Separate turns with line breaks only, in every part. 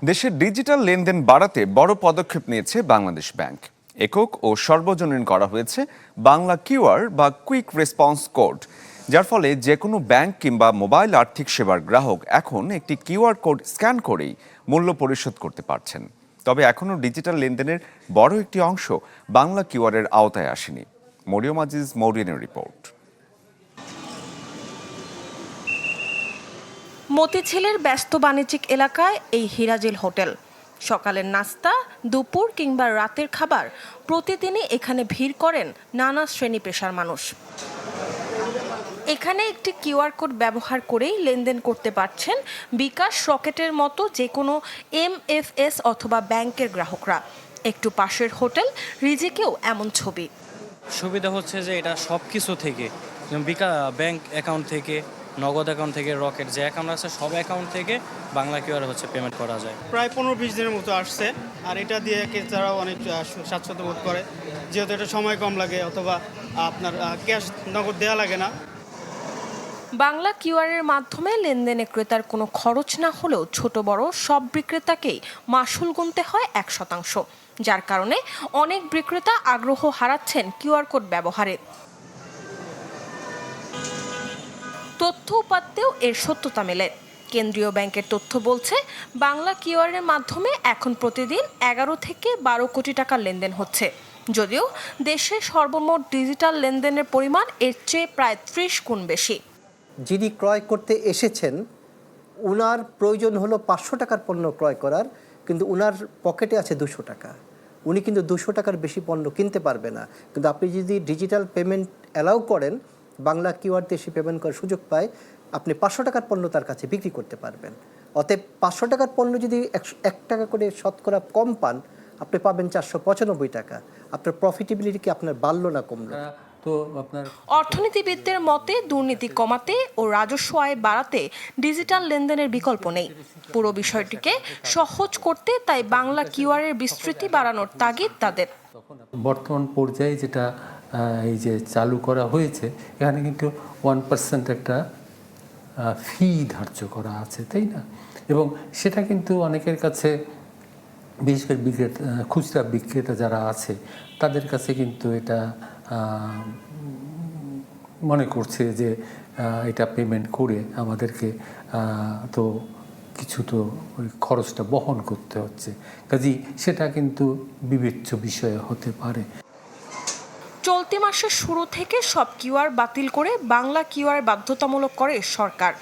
দেশের ডিজিটাল লেনদেন বাড়াতে বড় পদক্ষেপ নিয়েছে বাংলাদেশ ব্যাংক। একক ও সর্বজনীন করা হয়েছে বাংলা কিউআর বা কুইক রেসপন্স কোড, যার ফলে যে কোনো ব্যাংক কিংবা মোবাইল আর্থিক সেবার গ্রাহক এখন একটি কিউআর কোড স্ক্যান করেই মূল্য পরিশোধ করতে পারছেন। তবে এখনও ডিজিটাল লেনদেনের বড় একটি অংশ বাংলা কিউআরের আওতায় আসেনি। মরিয়ম আজিজ মৌরিনের রিপোর্ট।
মতিঝিলের ব্যস্ত বাণিজ্যিক এলাকায় এই হিরাজিল হোটেল। সকালের নাস্তা, দুপুর কিংবা রাতের খাবার প্রতিদিনই এখানে ভিড় করেন নানা শ্রেণী পেশার মানুষ। এখানে একটি কিউআর কোড ব্যবহার করেই লেনদেন করতে পারছেন বিকাশ, রকেটের মতো যে কোনো এমএফএস অথবা ব্যাংকের গ্রাহকরা। একটু পাশের হোটেল রিজিকেও এমন ছবি।
সুবিধা হচ্ছে যে এটা সব কিছু থেকে, ব্যাংক অ্যাকাউন্ট থেকে, নগদ অ্যাকাউন্ট থেকে, রকেট যে অ্যাকাউন্ট আছে সব অ্যাকাউন্ট থেকে বাংলা কিউআর পেমেন্ট করা যায়।
প্রায় 15-20 দিনের মতো আসছে, আর এটা দিয়ে তারাও অনেক স্বাচ্ছন্দ্য বোধ করে, যেহেতু এটা সময় কম লাগে অথবা আপনার ক্যাশ নগদ দেওয়া লাগে না।
বাংলা কিউআরের মাধ্যমে লেনদেনে ক্রেতার কোনো খরচ না হলেও ছোট বড় সব বিক্রেতাকেই মাশুল গুনতে হয় 1%, যার কারণে অনেক বিক্রেতা আগ্রহ হারাচ্ছেন কিউআর কোড ব্যবহারে। তথ্য উপাত্তেও এর সত্যতা মেলে। কেন্দ্রীয় ব্যাংকের তথ্য বলছে, বাংলা কিউআরের মাধ্যমে এখন প্রতিদিন 11 থেকে 12 কোটি টাকার লেনদেন হচ্ছে, যদিও দেশের সর্বমোট ডিজিটাল লেনদেনের পরিমাণ এর চেয়ে প্রায় 30 গুণ বেশি।
যিনি ক্রয় করতে এসেছেন, উনার প্রয়োজন হলো 500 টাকার পণ্য ক্রয় করার, কিন্তু উনার পকেটে আছে 200 টাকা। উনি কিন্তু 200 টাকার বেশি পণ্য কিনতে পারবে না। কিন্তু আপনি যদি ডিজিটাল পেমেন্ট অ্যালাউ করেন, বাংলা কিউআর দিয়ে সে পেমেন্ট করার সুযোগ পায়, আপনি 500 টাকার পণ্য তার কাছে বিক্রি করতে পারবেন। অতএব 500 টাকার পণ্য যদি 1 টাকা করে শতকরা কম পান, আপনি পাবেন 495 টাকা। আপনার প্রফিটেবিলিটি কি আপনার বাড়লো না কমলো?
অর্থনীতিবিদদের মতে, দুর্নীতি কমাতে ও রাজস্ব আয় বাড়াতে ডিজিটাল লেনদেনের বিকল্প নেই। পুরো বিষয়টিকে সহজ করতে তাই বাংলা কিউআরের বিস্তৃতি বাড়ানোর তাগিদ তাদের।
বর্তমান পর্যায়ে যেটা এই যে চালু করা হয়েছে, এখানে কিন্তু 1% একটা ফি ধার্য করা আছে, তাই না? এবং সেটা কিন্তু অনেকের কাছে, বিশেষ করে খুচরা বিক্রেতা যারা আছে তাদের কাছে কিন্তু এটা মনে করছে যে এটা পেমেন্ট করে আমাদেরকে তো কিছু তো ওই খরচটা বহন করতে হচ্ছে, কাজেই সেটা কিন্তু বিবেচ্য বিষয় হতে পারে।
চলতি মাসের শুরু থেকে সব কিউআর বাতিল করে বাংলা কিউআর বাধ্যতামূলক করে সরকার।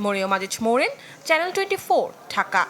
মরিয়ম আজিজ মৌরিন, চ্যানেল 24, ঢাকা।